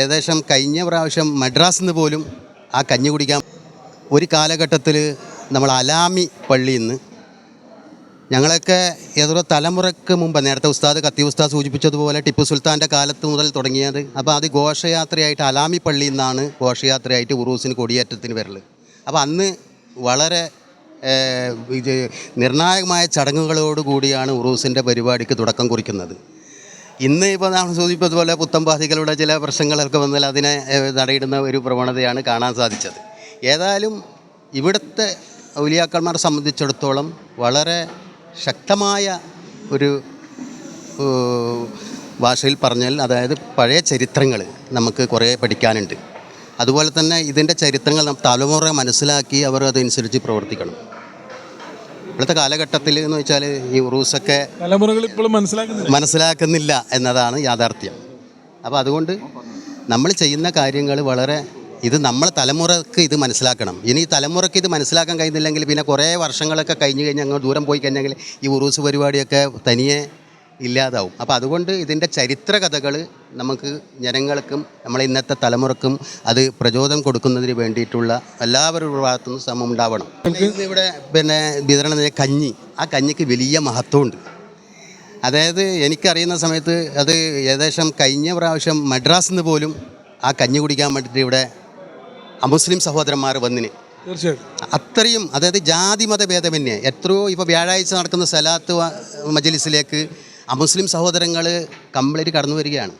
ഏകദേശം കഴിഞ്ഞ പ്രാവശ്യം മദ്രാസിൽ നിന്ന് പോലും ആ കഞ്ഞി കുടിക്കാൻ ഒരു കാലഘട്ടത്തിൽ നമ്മൾ അലാമി പള്ളിയിൽ നിന്ന് ഞങ്ങളൊക്കെ ഏതൊരു തലമുറയ്ക്ക് മുമ്പ് നേരത്തെ കത്തി ഉസ്താദ് സൂചിപ്പിച്ചതുപോലെ ടിപ്പു സുൽത്താൻ്റെ കാലത്ത് മുതൽ തുടങ്ങിയത്. അപ്പോൾ അത് ഘോഷയാത്രയായിട്ട് അലാമി പള്ളിയിൽ നിന്നാണ് ഘോഷയാത്രയായിട്ട് ഉറൂസിന് കൊടിയേറ്റത്തിന് വരൽ. അപ്പോൾ അന്ന് വളരെ ഇത് നിർണായകമായ ചടങ്ങുകളോടുകൂടിയാണ് ഉറൂസിൻ്റെ പരിപാടിക്ക് തുടക്കം കുറിക്കുന്നത്. ഇന്ന് ഇപ്പോൾ നാം സൂചിപ്പിച്ചതുപോലെ പുത്തംപാതികളുടെ ചില പ്രശ്നങ്ങളൊക്കെ വന്നാൽ അതിനെ തടയിടുന്ന ഒരു പ്രവണതയാണ് കാണാൻ സാധിച്ചത്. ഏതായാലും ഇവിടുത്തെ ഔലിയാക്കന്മാരെ സംബന്ധിച്ചിടത്തോളം വളരെ ശക്തമായ ഒരു ഭാഷയിൽ പറഞ്ഞാൽ, അതായത് പഴയ ചരിത്രങ്ങൾ നമുക്ക് കുറേ പഠിക്കാനുണ്ട്. അതുപോലെ തന്നെ ഇതിൻ്റെ ചരിത്രങ്ങൾ തലമുറ മനസ്സിലാക്കി അവർ അതനുസരിച്ച് പ്രവർത്തിക്കണം. ഇപ്പോഴത്തെ കാലഘട്ടത്തിൽ എന്ന് വെച്ചാൽ ഈ ഉറൂസൊക്കെ തലമുറകൾ ഇപ്പോഴും മനസ്സിലാക്കുന്നില്ല എന്നതാണ് യാഥാർത്ഥ്യം. അപ്പോൾ അതുകൊണ്ട് നമ്മൾ ചെയ്യുന്ന കാര്യങ്ങൾ വളരെ ഇത് നമ്മളെ തലമുറക്ക് ഇത് മനസ്സിലാക്കണം. ഇനി തലമുറയ്ക്ക് ഇത് മനസ്സിലാക്കാൻ കഴിയുന്നില്ലെങ്കിൽ പിന്നെ കുറേ വർഷങ്ങളൊക്കെ കഴിഞ്ഞ് അങ്ങ് ദൂരം പോയി കഴിഞ്ഞെങ്കിൽ ഈ ഉറൂസ് പരിപാടിയൊക്കെ തനിയെ ഇല്ലാതാവും. അപ്പോൾ അതുകൊണ്ട് ഇതിൻ്റെ ചരിത്ര കഥകൾ നമുക്ക് ജനങ്ങൾക്കും നമ്മളെ ഇന്നത്തെ തലമുറക്കും അത് പ്രചോദനം കൊടുക്കുന്നതിന് വേണ്ടിയിട്ടുള്ള എല്ലാവരുടെ ഭാഗത്തുനിന്നും ശ്രമം ഉണ്ടാവണം. ഇവിടെ പിന്നെ വിതരണം ചെയ്ത കഞ്ഞി, ആ കഞ്ഞിക്ക് വലിയ മഹത്വമുണ്ട്. അതായത് എനിക്കറിയുന്ന സമയത്ത് അത് ഏകദേശം കഴിഞ്ഞ പ്രാവശ്യം മദ്രാസിൽ നിന്ന് പോലും ആ കഞ്ഞി കുടിക്കാൻ വേണ്ടിയിട്ട് ഇവിടെ അമുസ്ലിം സഹോദരന്മാർ വന്നിന്. തീർച്ചയായിട്ടും അത്രയും, അതായത് ജാതി മത ഭേദമന്യേ എത്രയോ ഇപ്പോൾ വ്യാഴാഴ്ച നടക്കുന്ന സലാത്ത് മജ്ലിസിലേക്ക് അമുസ്ലിം സഹോദരങ്ങൾ കംപ്ലീറ്റ് കടന്നു വരികയാണ്.